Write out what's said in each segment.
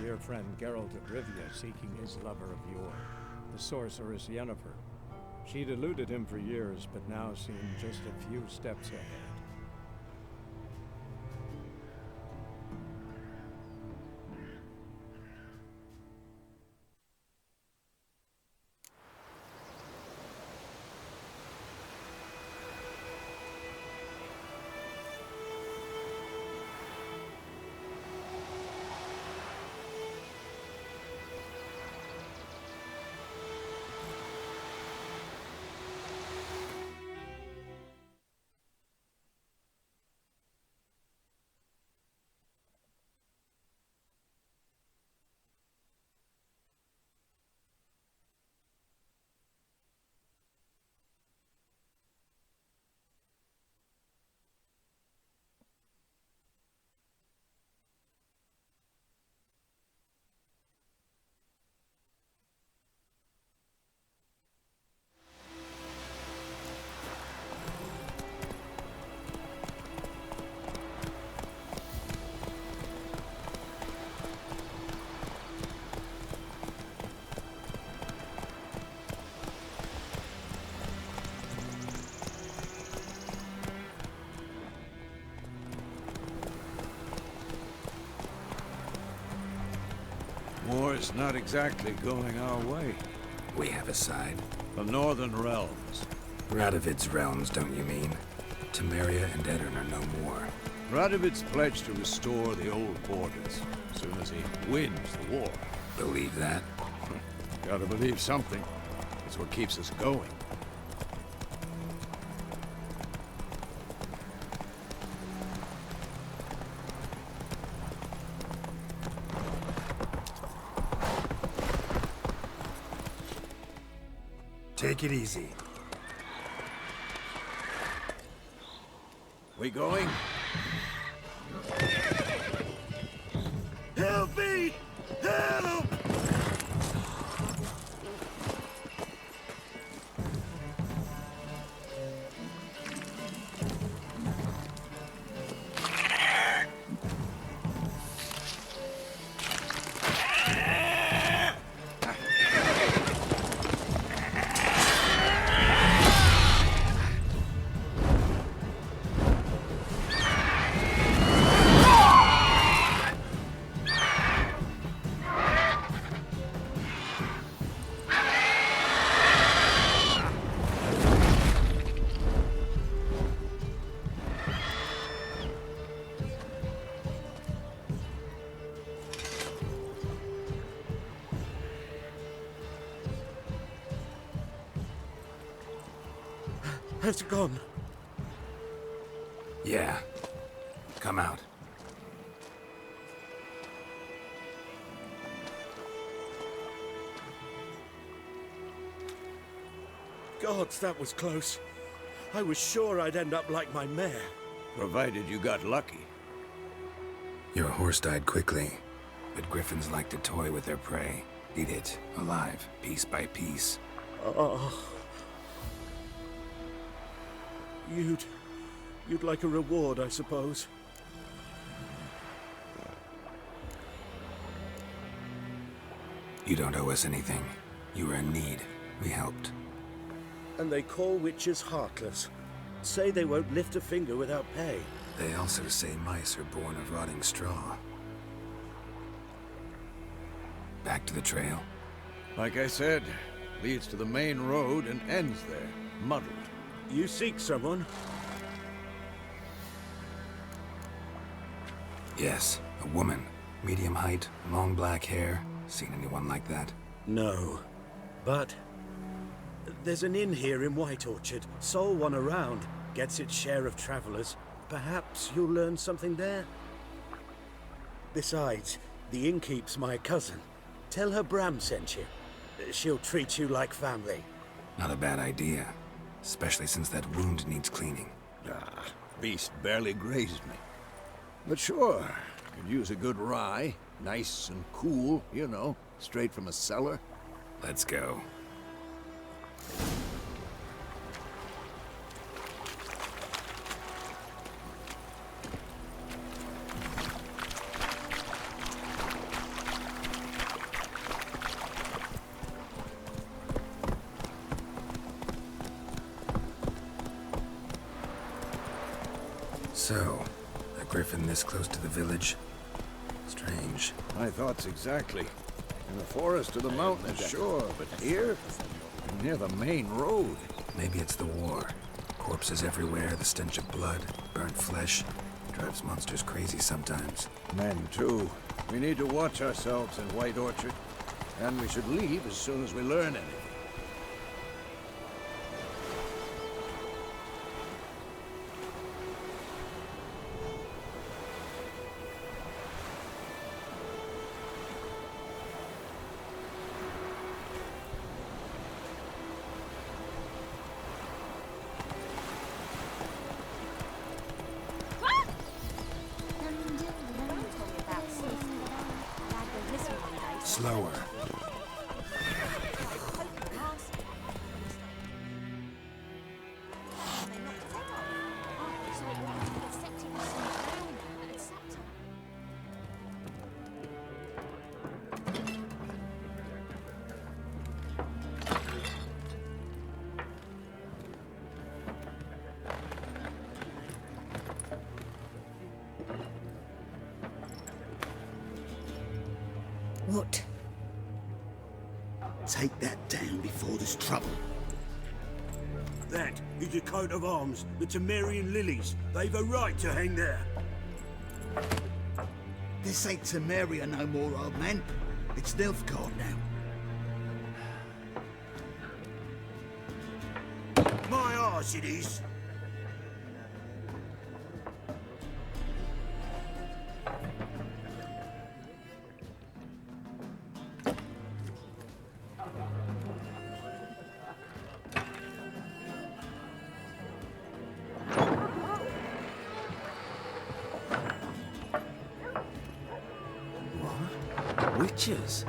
dear friend Geralt of Rivia seeking his lover of yore, the sorceress Yennefer. She'd eluded him for years, but now seemed just a few steps ahead. War's not exactly going our way. We have a side. The Northern Realms. Radovid's realms, don't you mean? Temeria and Edirn are no more. Radovid's pledged to restore the old borders, as soon as he wins the war. Believe that? Gotta believe something. It's what keeps us going. Take it easy. We going? Help me! Help! Has it gone? Yeah. Come out. Gods, that was close. I was sure I'd end up like my mare. Provided you got lucky. Your horse died quickly, but griffins like to toy with their prey. Eat it, alive, piece by piece. Oh. You'd like a reward, I suppose. You don't owe us anything. You were in need. We helped. And they call witches heartless. Say they won't lift a finger without pay. They also say mice are born of rotting straw. Back to the trail? Like I said, leads to the main road and ends there, muddled. You seek someone? Yes, a woman. Medium height, long black hair. Seen anyone like that? No. But there's an inn here in White Orchard. Sole one around. Gets its share of travelers. Perhaps you'll learn something there? Besides, the innkeep's my cousin. Tell her Bram sent you. She'll treat you like family. Not a bad idea. Especially since that wound needs cleaning. Ah, beast barely grazed me. But sure, could use a good rye. Nice and cool, you know, straight from a cellar. Let's go. So, a griffin this close to the village? Strange. My thoughts exactly. In the forest or the mountains, sure, but here? Near the main road. Maybe it's the war. Corpses everywhere, the stench of blood, burnt flesh. Drives monsters crazy sometimes. Men, too. We need to watch ourselves in White Orchard. And we should leave as soon as we learn anything. Slower. What? Take that down before there's trouble. That is a coat of arms, the Temerian lilies. They've a right to hang there. This ain't Temeria no more, old man. It's Nilfgaard now. My arse it is. Witches?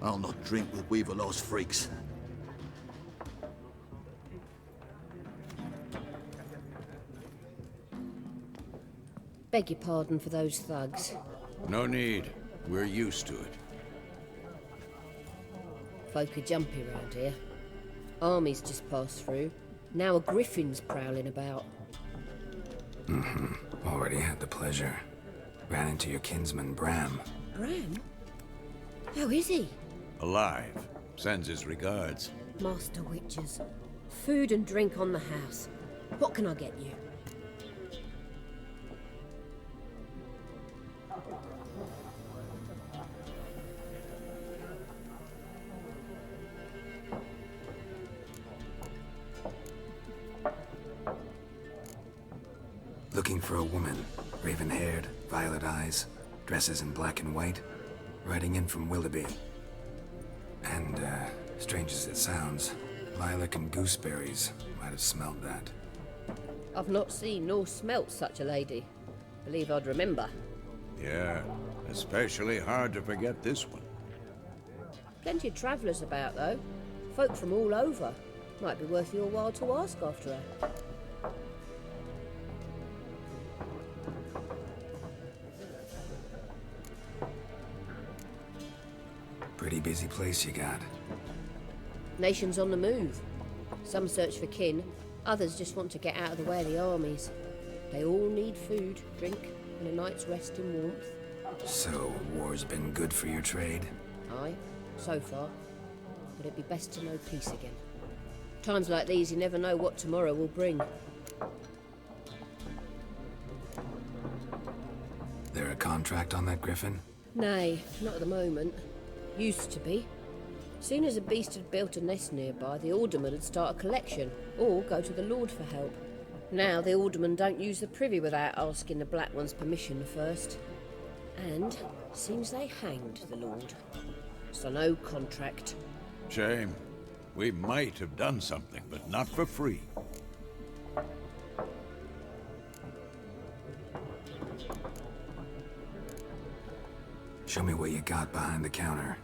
I'll not drink with Weaver-lost freaks. Beg your pardon for those thugs. No need. We're used to it. Folk are jumpy round here. Armies just passed through. Now a griffin's prowling about. Already had the pleasure. Ran into your kinsman, Bram. Bram? How is he? Alive. Sends his regards. Master Witches. Food and drink on the house. What can I get you? Looking for a woman. Raven-haired, violet eyes, dresses in black and white. Riding in from Willoughby. And, strange as it sounds, lilac and gooseberries might have smelled that. I've not seen nor smelt such a lady. Believe I'd remember. Yeah, especially hard to forget this one. Plenty of travellers about, though. Folk from all over. Might be worth your while to ask after her. Pretty busy place you got. Nations on the move. Some search for kin, others just want to get out of the way of the armies. They all need food, drink, and a night's rest in warmth. So, war's been good for your trade? Aye, so far. But it'd be best to know peace again. Times like these, you never know what tomorrow will bring. There a contract on that griffin? Nay, not at the moment. Used to be. Soon as a beast had built a nest nearby, the alderman would start a collection, or go to the Lord for help. Now the aldermen don't use the privy without asking the Black One's permission first. And seems they hanged the Lord. So no contract. Shame. We might have done something, but not for free. Show me what you got behind the counter.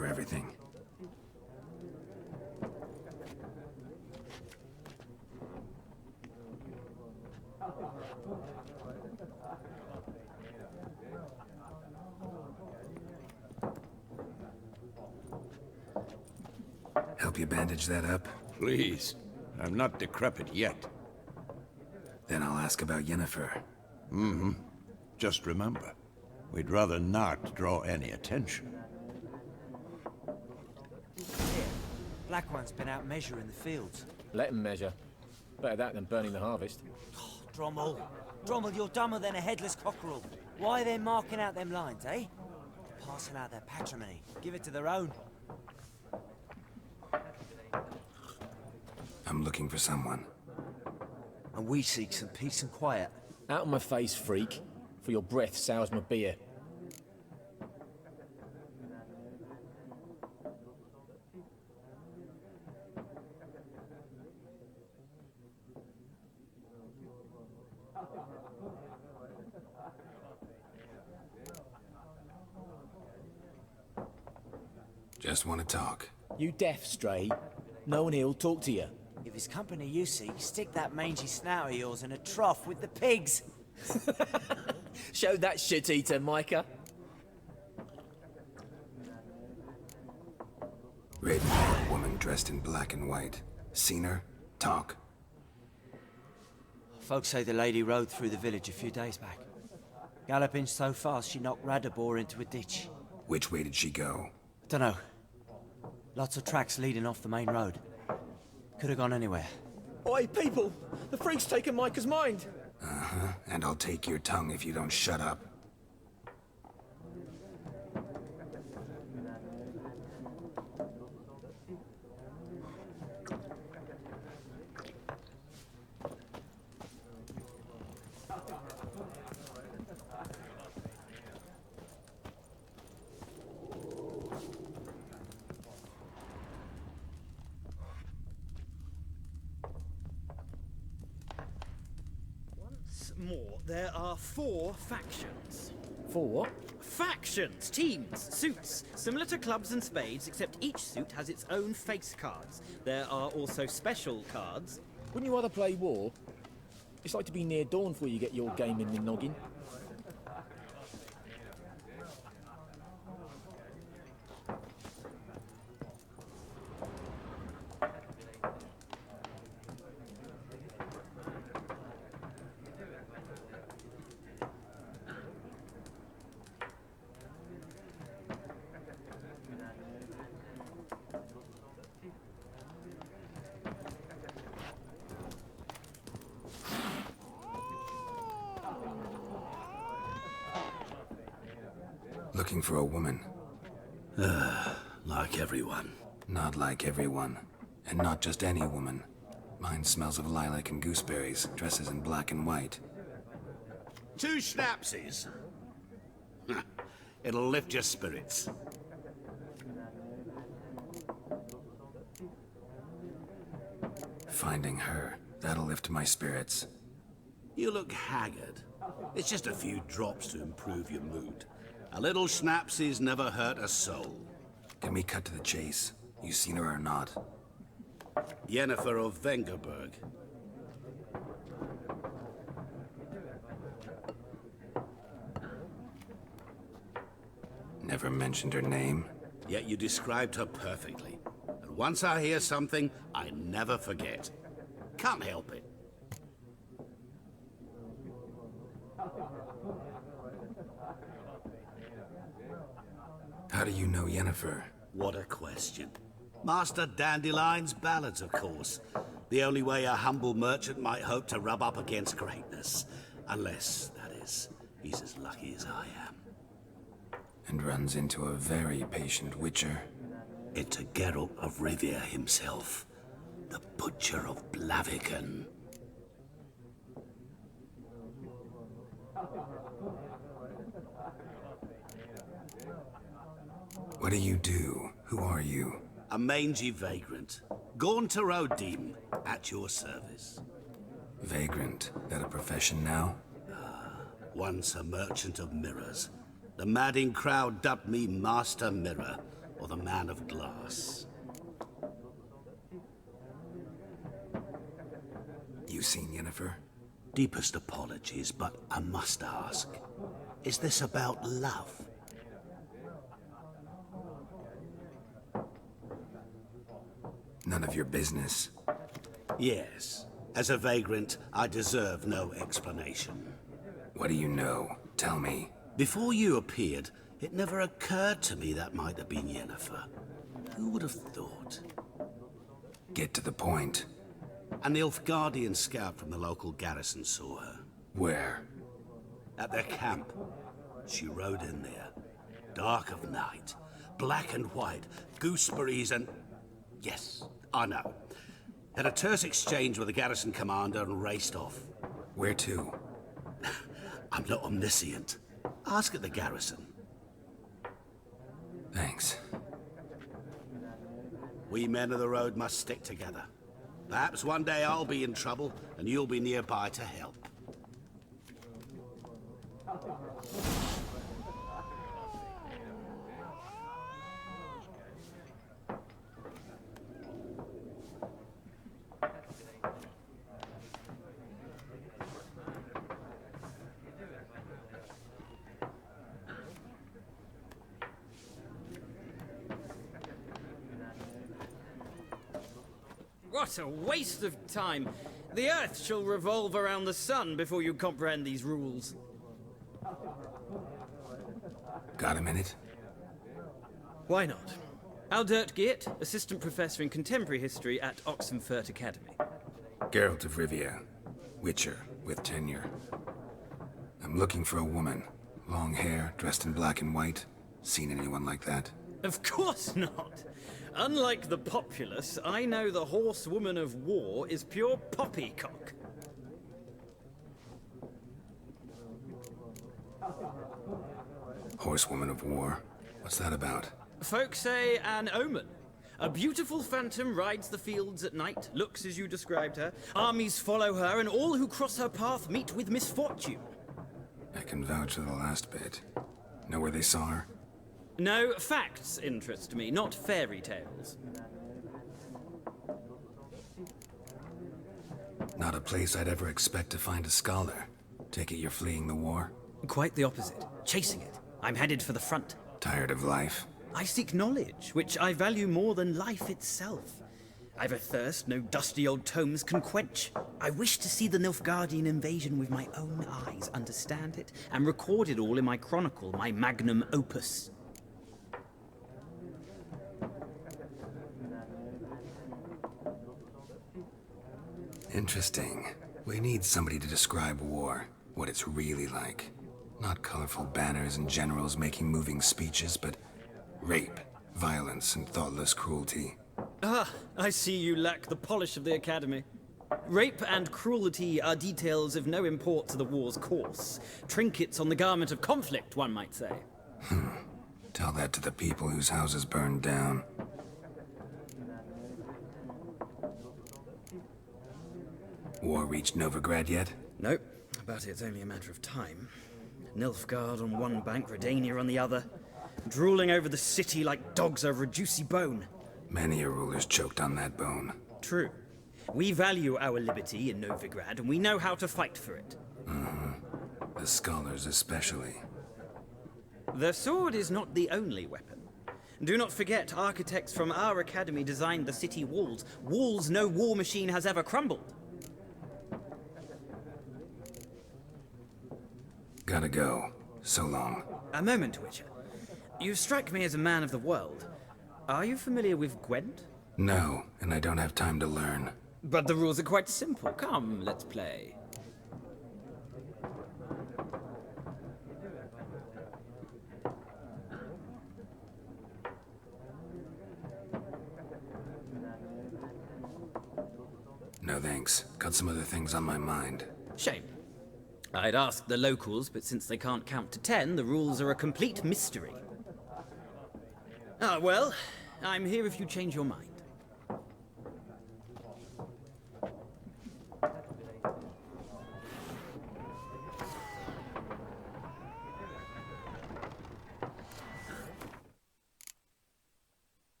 for everything. Help you bandage that up? Please. I'm not decrepit yet. Then I'll ask about Yennefer. Just remember, we'd rather not draw any attention. Black One's been out measuring the fields. Let him measure. Better that than burning the harvest. Drommel. Drommel, you're dumber than a headless cockerel. Why are they marking out them lines, eh? Passing out their patrimony. Give it to their own. I'm looking for someone. And we seek some peace and quiet. Out of my face, freak. For your breath sours my beer. Just want to talk. You deaf, Stray? No one here'll talk to you. If it's company you seek, stick that mangy snout of yours in a trough with the pigs. Show that shit-eater, Micah. Raven-haired woman dressed in black and white. Seen her? Talk. Folks say the lady rode through the village a few days back. Galloping so fast she knocked Radabor into a ditch. Which way did she go? Dunno. Lots of tracks leading off the main road. Could have gone anywhere. Oi, people! The freak's taken Micah's mind! Uh-huh. And I'll take your tongue if you don't shut up. More, there are 4 factions. For what? Factions, teams, suits, similar to clubs and spades, except each suit has its own face cards. There are also special cards. Wouldn't you rather play war? It's like to be near dawn before you get your game in the noggin. Looking for a woman. Like everyone. Not like everyone. And not just any woman. Mine smells of lilac and gooseberries, dresses in black and white. 2 schnapsies. It'll lift your spirits. Finding her, that'll lift my spirits. You look haggard. It's just a few drops to improve your mood. A little schnapsies never hurt a soul. Can we cut to the chase? You seen her or not? Yennefer of Vengerberg. Never mentioned her name. Yet you described her perfectly. And once I hear something, I never forget. Can't help it. How do you know Yennefer? What a question. Master Dandelion's ballads, of course. The only way a humble merchant might hope to rub up against greatness. Unless, that is, he's as lucky as I am. And runs into a very patient witcher. Into Geralt of Rivia himself. The Butcher of Blaviken. What do you do? Who are you? A mangy vagrant. Gaunter Odim, at your service. Vagrant. That a profession now? Once a merchant of mirrors. The madding crowd dubbed me Master Mirror. or the man of glass? You seen Yennefer? Deepest apologies, but I must ask. Is this about love? None of your business. Yes. As a vagrant, I deserve no explanation. What do you know? Tell me. Before you appeared, it never occurred to me that might have been Yennefer. Who would have thought? Get to the point. An Nilfgaardian scout from the local garrison saw her. Where? At their camp. She rode in there. Dark of night. Black and white. Gooseberries and... Yes, I know. Had a terse exchange with the garrison commander and raced off. Where to? I'm not omniscient. Ask at the garrison. Thanks. We men of the road must stick together. Perhaps one day I'll be in trouble and you'll be nearby to help. What a waste of time! The Earth shall revolve around the sun before you comprehend these rules. Got a minute? Why not? Aldert Geert, Assistant Professor in Contemporary History at Oxenfurt Academy. Geralt of Rivia. Witcher, with tenure. I'm looking for a woman. Long hair, dressed in black and white. Seen anyone like that? Of course not! Unlike the populace, I know the horsewoman of war is pure poppycock. Horsewoman of war? What's that about? Folk say an omen. A beautiful phantom rides the fields at night, looks as you described her. Armies follow her, and all who cross her path meet with misfortune. I can vouch for the last bit. Know where they saw her? No, facts interest me, not fairy tales. Not a place I'd ever expect to find a scholar. Take it you're fleeing the war? Quite the opposite. Chasing it. I'm headed for the front. Tired of life? I seek knowledge, which I value more than life itself. I've a thirst no dusty old tomes can quench. I wish to see the Nilfgaardian invasion with my own eyes, understand it, and record it all in my chronicle, my magnum opus. Interesting. We need somebody to describe war, what it's really like. Not colorful banners and generals making moving speeches, but rape, violence, and thoughtless cruelty. Ah, I see you lack the polish of the Academy. Rape and cruelty are details of no import to the war's course. Trinkets on the garment of conflict, one might say. Tell that to the people whose houses burned down. War reached Novigrad yet? Nope, but it's only a matter of time. Nilfgaard on one bank, Redania on the other. Drooling over the city like dogs over a juicy bone. Many a ruler's choked on that bone. True. We value our liberty in Novigrad, and we know how to fight for it. The scholars especially. The sword is not the only weapon. Do not forget, architects from our academy designed the city walls. Walls no war machine has ever crumbled. Gotta go. So long. A moment, Witcher. You strike me as a man of the world. Are you familiar with Gwent? No, and I don't have time to learn. But the rules are quite simple. Come, let's play. No thanks. Got some other things on my mind. Shame. I'd ask the locals, but since they can't count to 10, the rules are a complete mystery. Ah, well, I'm here if you change your mind.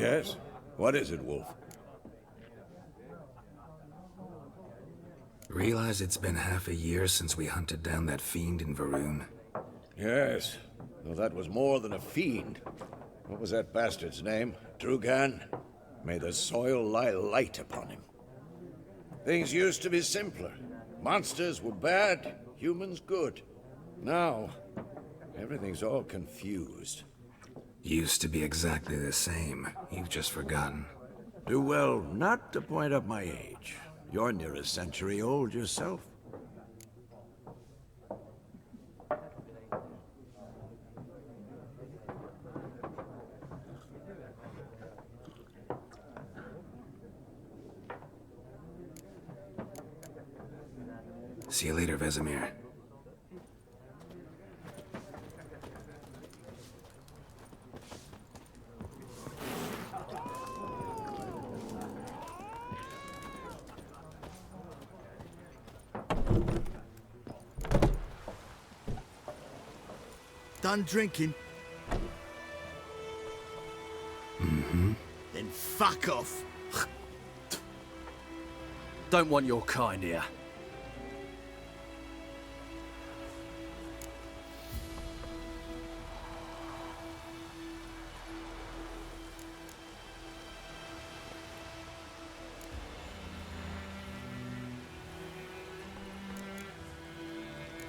Yes? What is it, Wolf? Realize it's been half a year since we hunted down that fiend in Varun? Yes, though that was more than a fiend. What was that bastard's name? Drugan? May the soil lie light upon him. Things used to be simpler. Monsters were bad, humans good. Now, everything's all confused. Used to be exactly the same. You've just forgotten. Do well not to point up my age. You're near a century old yourself. See you later, Vesemir. Done drinking? Mm-hmm. Then fuck off. Don't want your kind here.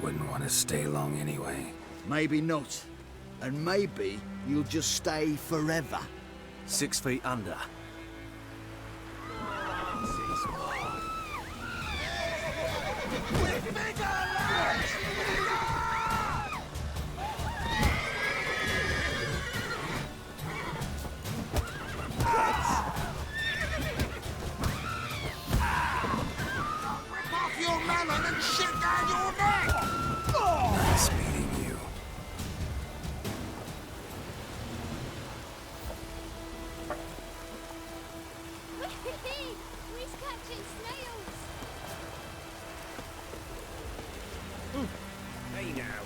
Wouldn't want to stay long anyway. Maybe not. And maybe you'll just stay forever. 6 feet under. Off your melon and shit down your neck! Nice meeting you. We're catching snails! Hey now.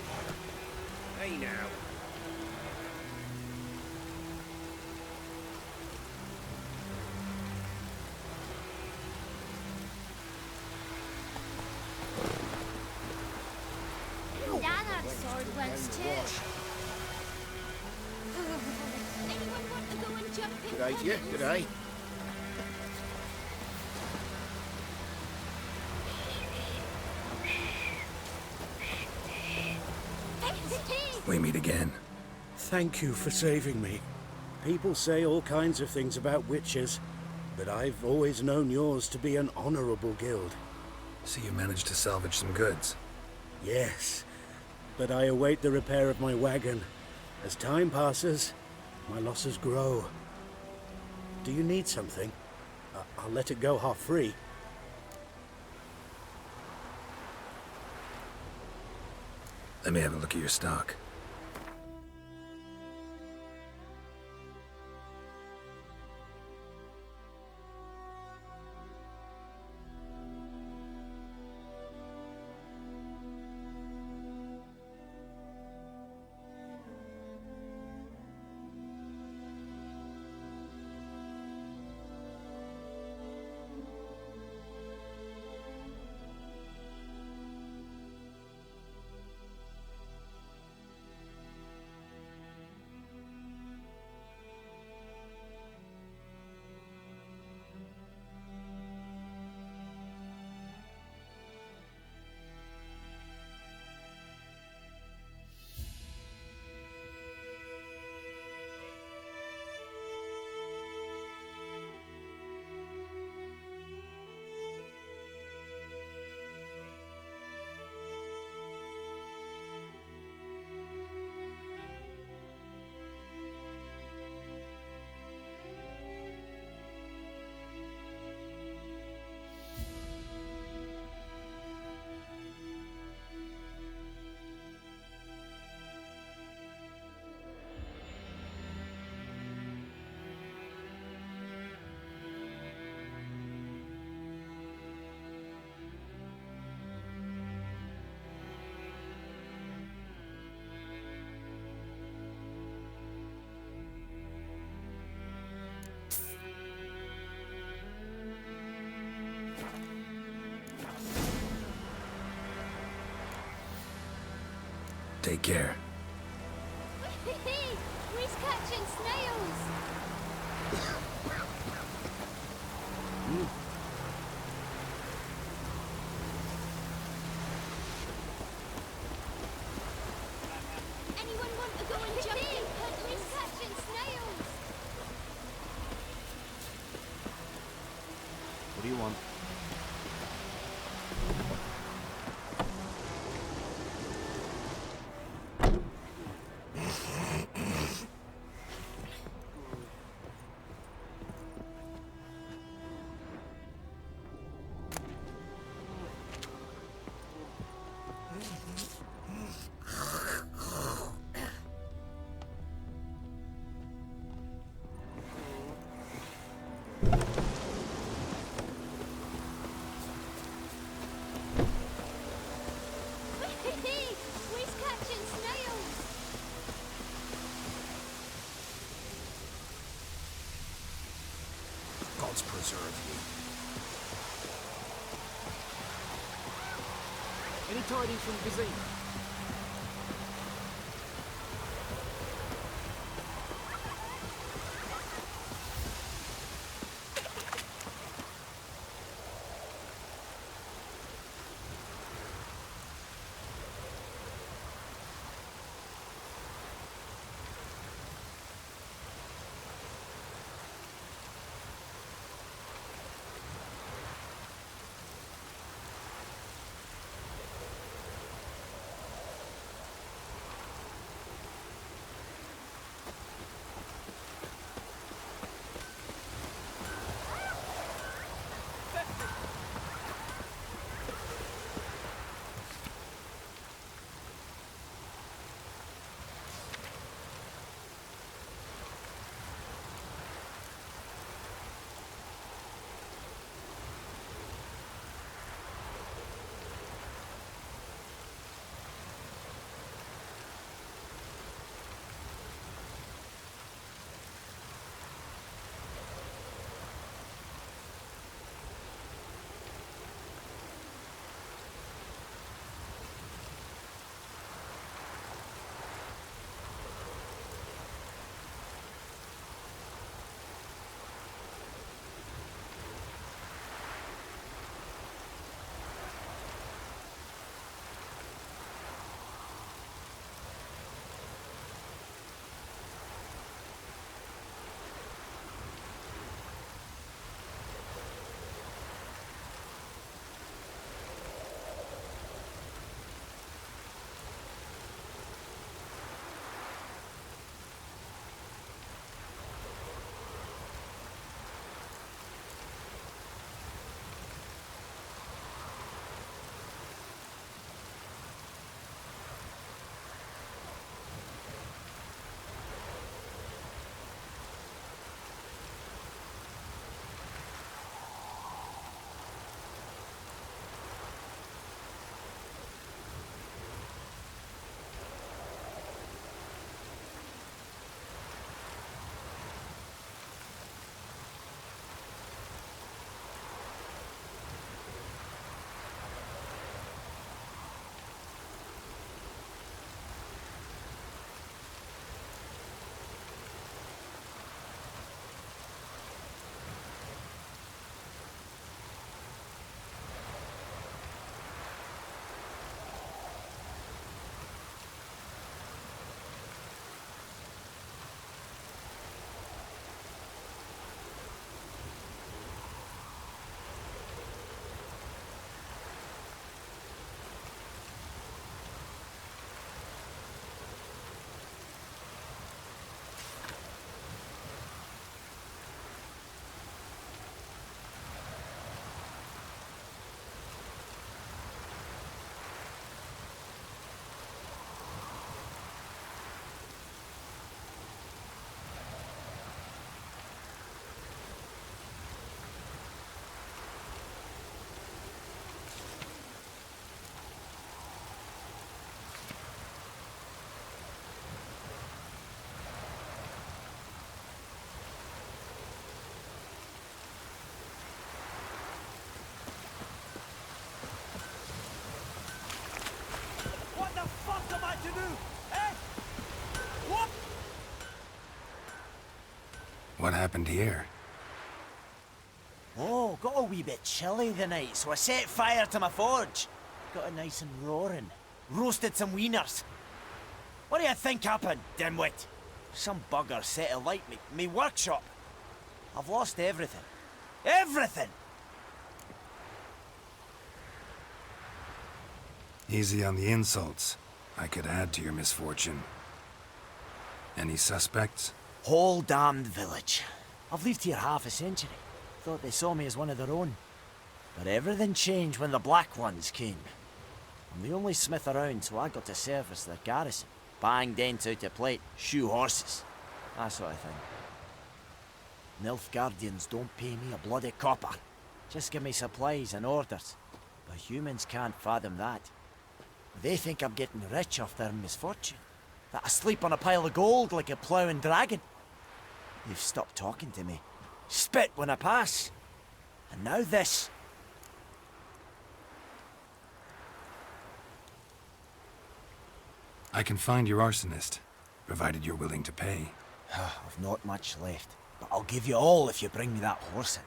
Hey now. Dannard's sword once too. Anyone want to go and jump in? Good day to you. Good day. We meet again. Thank you for saving me. People say all kinds of things about witches, but I've always known yours to be an honorable guild. So you managed to salvage some goods? Yes, but I await the repair of my wagon. As time passes, my losses grow. Do you need something? I'll let it go half free. Let me have a look at your stock. Take care. We're catching snails. Anyone want to go and jump in? We're catching snails. What do you want? We're catching snails. Gods preserve you. Any tidings from Vizima? happened here? Oh, got a wee bit chilly the night, so I set fire to my forge. Got it nice and roaring. Roasted some wieners. What do you think happened, dimwit? Some bugger set alight me workshop. I've lost everything. Everything! Easy on the insults. I could add to your misfortune. Any suspects? Whole damned village. I've lived here half a century. Thought they saw me as one of their own. But everything changed when the Black Ones came. I'm the only smith around, so I got to service their garrison. Bang dents out of plate, shoe horses. That sort of thing. Nilfgaardians don't pay me a bloody copper. Just give me supplies and orders. But humans can't fathom that. They think I'm getting rich off their misfortune. That I sleep on a pile of gold like a ploughing dragon. They've stopped talking to me. Spit when I pass. And now this. I can find your arsonist, provided you're willing to pay. I've not much left, but I'll give you all if you bring me that horse in,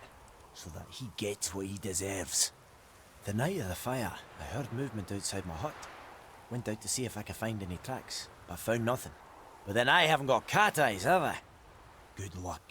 so that he gets what he deserves. The night of the fire, I heard movement outside my hut. Went out to see if I could find any tracks, but found nothing. But then I haven't got cat eyes, have I? Good luck.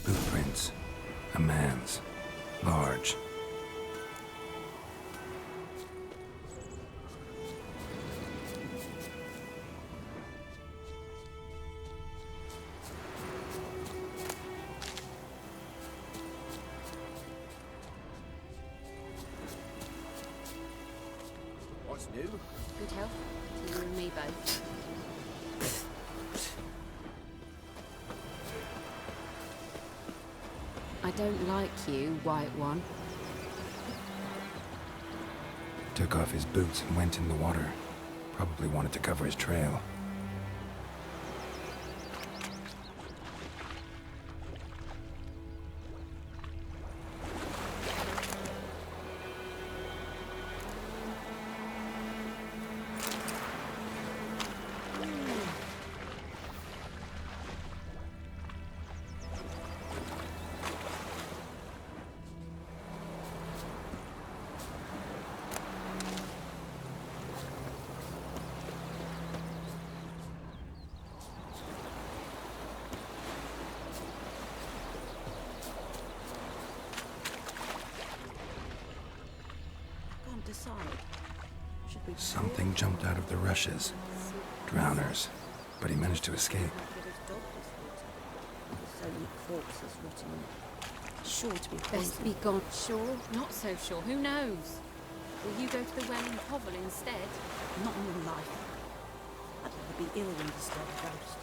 Footprints. A man's. Large. What's new? Good health to you and me both. I don't like you, White One. Took off his boots and went in the water. Probably wanted to cover his trail. Something jumped out of the rushes. Drowners. But he managed to escape. Sure to be best be gone. Sure? Not so sure. Who knows? Will you go to the well and hovel instead? Not in real life. I'd rather be ill than disturb a ghost.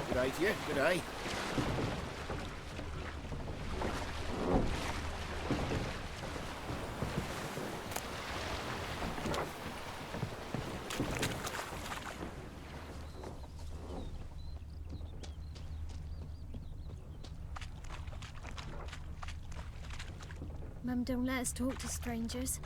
Good eye to you, good eye. Mum don't let us talk to strangers.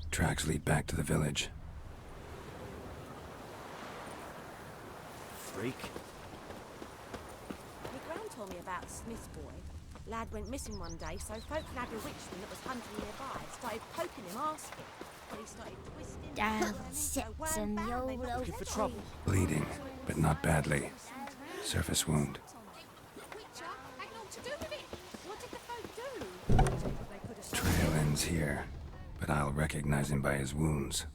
Tracks lead back to the village. Freak. My gran told me about the Smith boy. Lad went missing one day, so folk nabbed a witchman that was hunting nearby and started poking him, asking. But he started twisting... Damn Simpson, the old Looking for trouble. Bleeding, but not badly. Surface wound. Witcher had naught to do with it. What did the folk do? Trail ends here, but I'll recognize him by his wounds.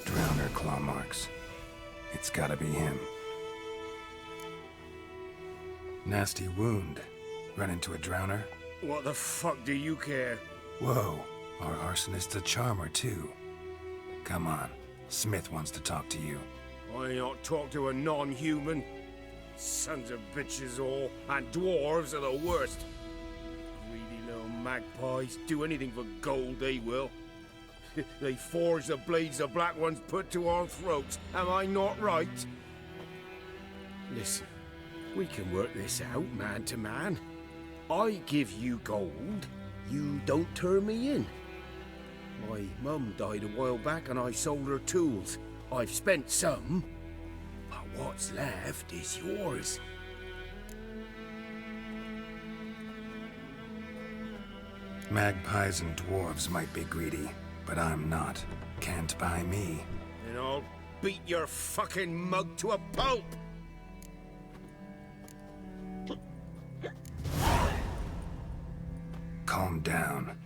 Drowner claw marks. It's gotta be him. Nasty wound. Run into a drowner? What the fuck do you care? Whoa, our arsonist's a charmer too. Come on, Smith wants to talk to you. I not talk to a non-human. Sons of bitches all, and dwarves are the worst. Greedy little magpies, do anything for gold they will. They forge the blades the black ones put to our throats. Am I not right? Listen, we can work this out man to man. I give you gold, you don't turn me in. My mum died a while back and I sold her tools. I've spent some, but what's left is yours. Magpies and dwarves might be greedy, but I'm not. Can't buy me. And I'll beat your fucking mug to a pulp! Calm down.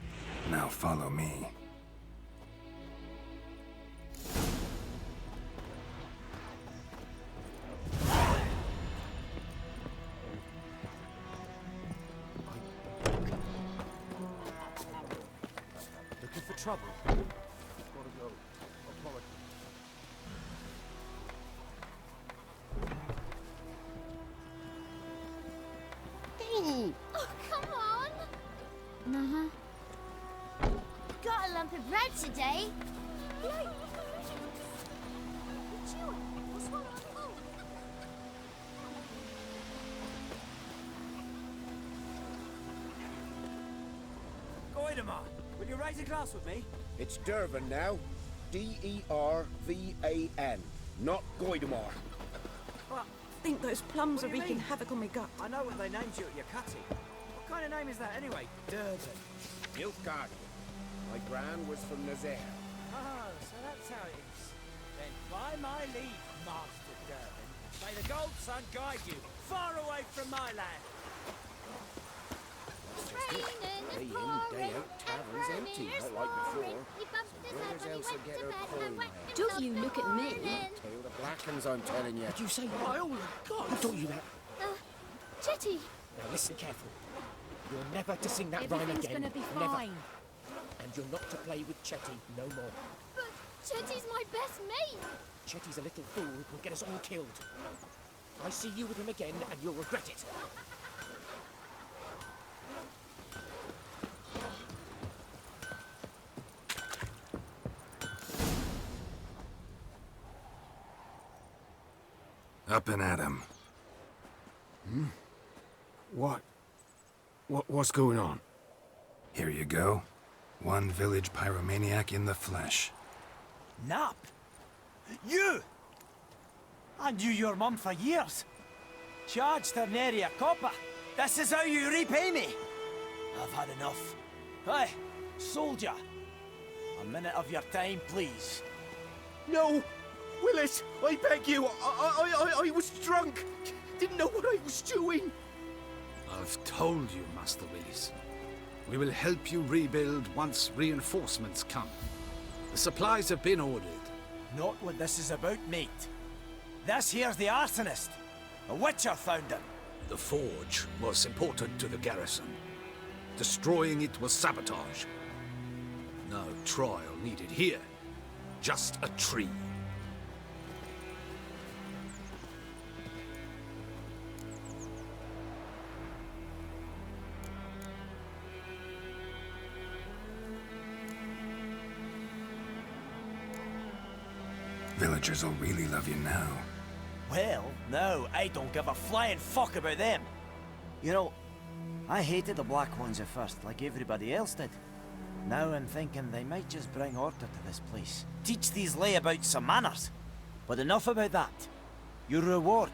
Now follow me. Looking for trouble. Gotta go. Apologies. Oh, come on! Uh-huh. Got a lump of bread today. Goidemar, will you raise a glass with me? It's Dervan now. D-E-R-V-A-N. Not Goidemar. I think those plums are wreaking havoc on my gut. I know what they named you at your cutting. What kind of name is that anyway? Durban. Nilfgaard. My gran was from Nazaire. Oh, so that's how it is. Then by my leave, Master Durban, may the Gold Sun guide you far away from my land. Day in, day out, taverns empty, not like before. So where's Elsa get her coin? Don't you look at me. Tale the Blackens, I'm telling you. Did you say Viola? God, who taught you that? Chetty. Now listen carefully. You're never to sing that rhyme Everything's again. gonna be Never. fine. And you're not to play with Chetty no more. But Chetty's my best mate. Chetty's a little fool who'll get us all killed. I see you with him again and you'll regret it. Up and at him. What's going on? Here you go. One village pyromaniac in the flesh. Nap? You! I knew your mum for years. Charged her nary a copper. This is how you repay me. I've had enough. Hey, soldier. A minute of your time, please. No! Willis, I beg you, I was drunk. Didn't know what I was doing. I've told you, Master Willis. We will help you rebuild once reinforcements come. The supplies have been ordered. Not what this is about, mate. This here's the arsonist. A witcher found him. The forge was important to the garrison. Destroying it was sabotage. No trial needed here. Just a tree. Villagers will really love you now. Well, no, I don't give a flying fuck about them. You know, I hated the Black Ones at first, like everybody else did. Now I'm thinking they might just bring order to this place. Teach these layabouts some manners. But enough about that. Your reward.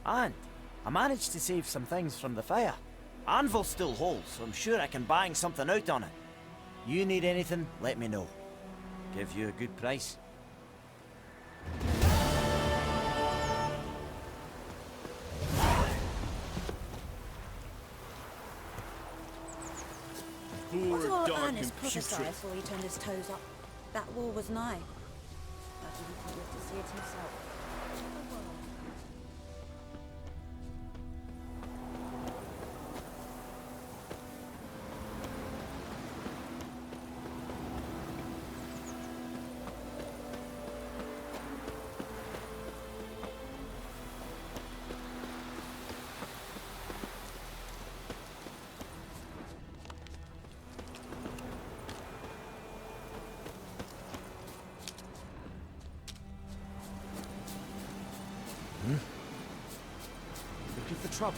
And I managed to save some things from the fire. Anvil still holds, so I'm sure I can bang something out on it. You need anything, let me know. Give you a good price. What did our Ernest prophesy before he turned his toes up? That war was nigh. But he didn't live to see it himself. Looking for trouble.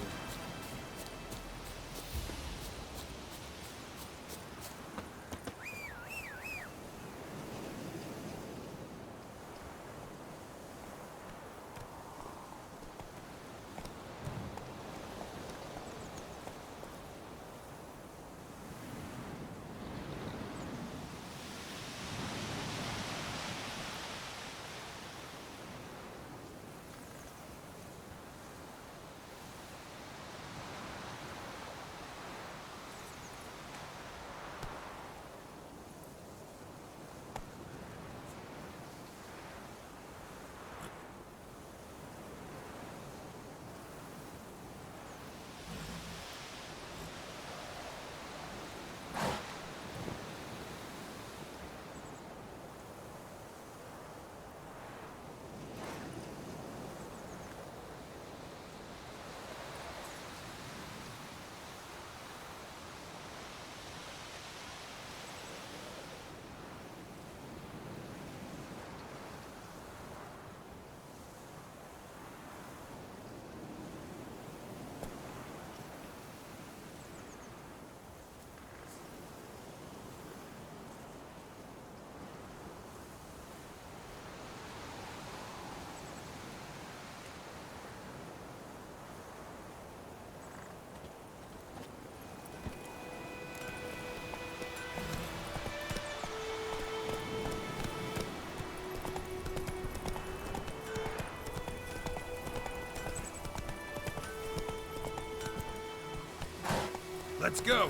Let's go!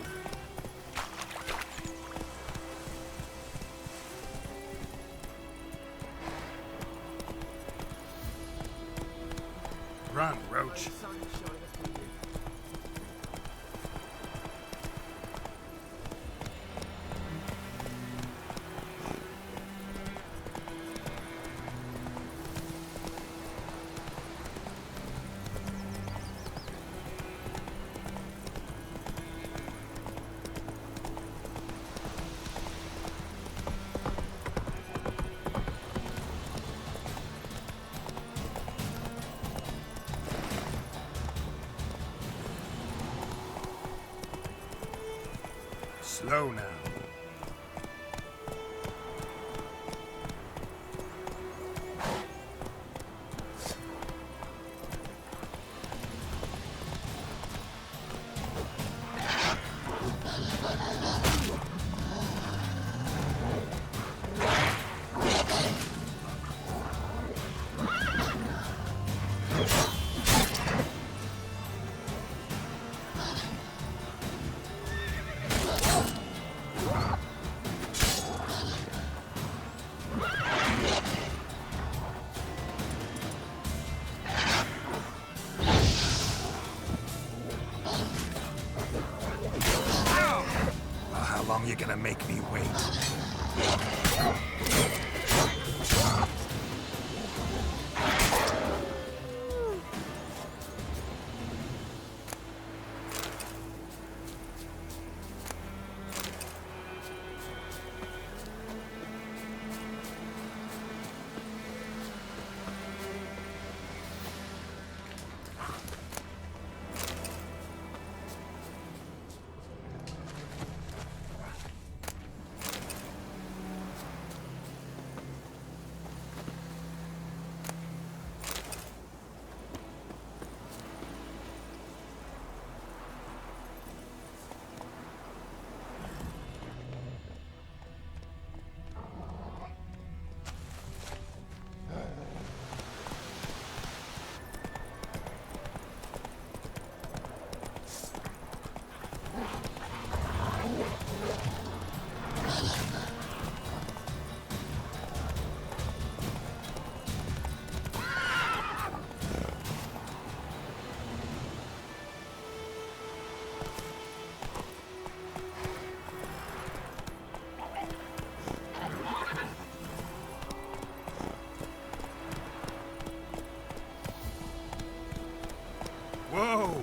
Run, Roach. Slow now. long you gonna make me wait? Whoa!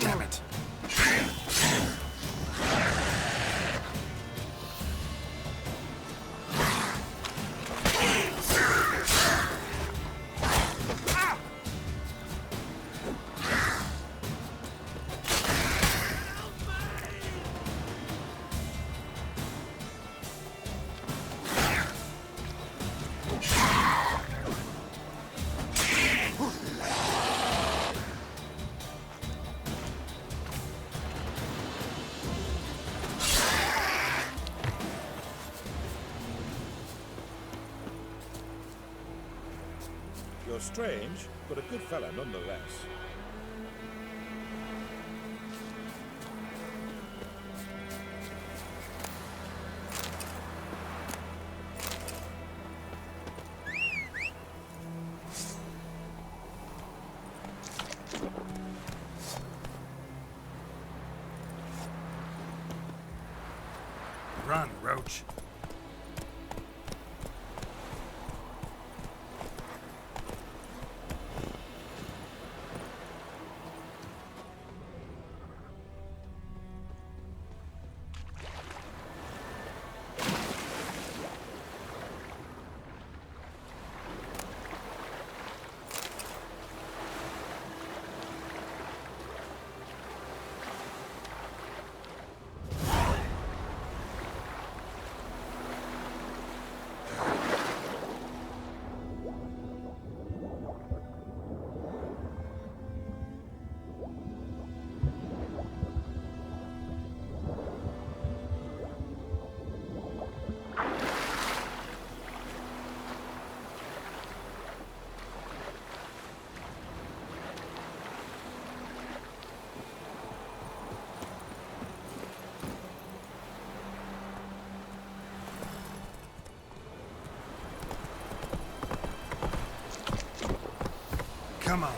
Damn it. You're strange, but a good fella nonetheless. Run, Roach. Come on.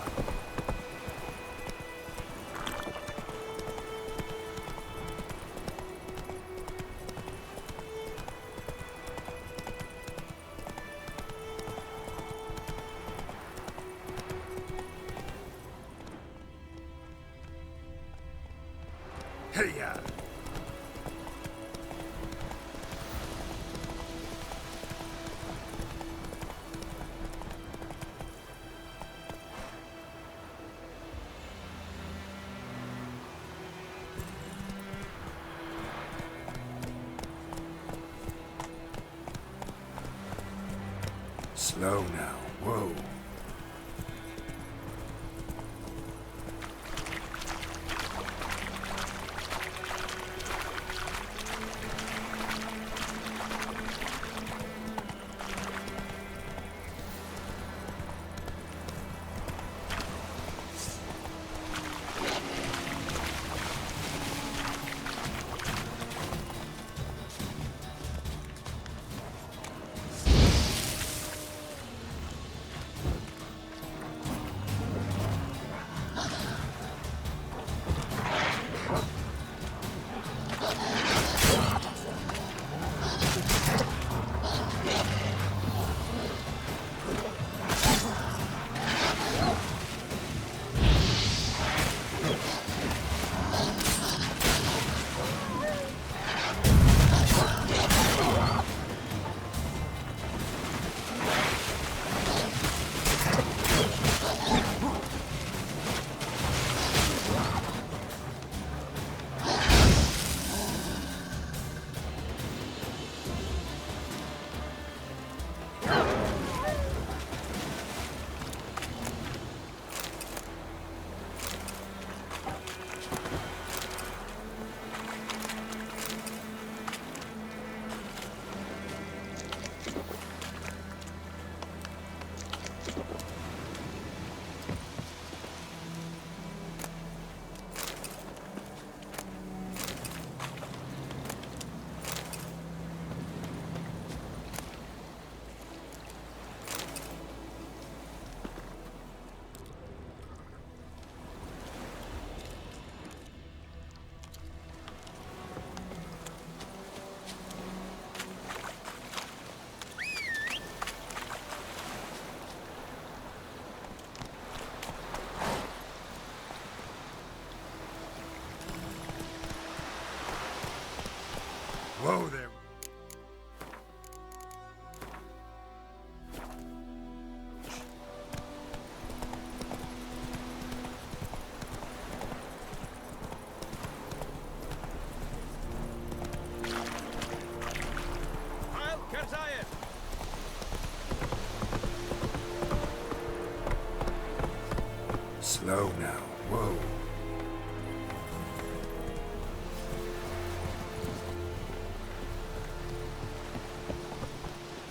Hey-ya! Slow now. Whoa. Whoa there. Slow now. Whoa.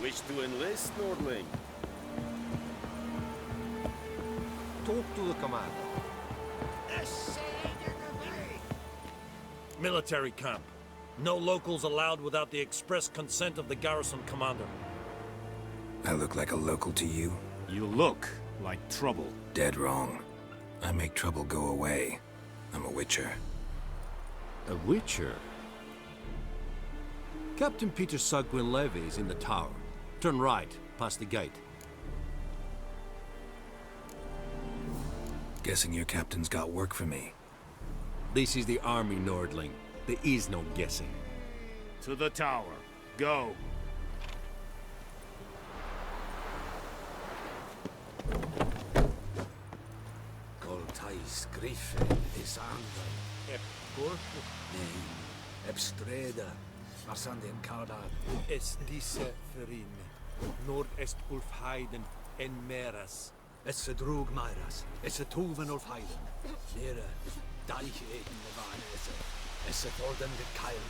Wish to enlist, Nordling? Talk to the commander. Military camp. No locals allowed without the express consent of the garrison commander. I look like a local to you? You look like trouble. Dead wrong. I make trouble go away. I'm a witcher. A witcher? Captain Peter Sagwin Levy is in the tower. Turn right, past the gate. Guessing your captain's got work for me. This is the army, Nordling. There is no guessing. To the tower. Go. Coltais grife is andai. Ep corpo. Nee, ep streda. Marsanden cardar. Es disse ferin. Nord est ulf heiden en meras. Es se drog meiras. Es se tuven ulf heiden. Nere, deich egen nevane esse. Es se forden de keil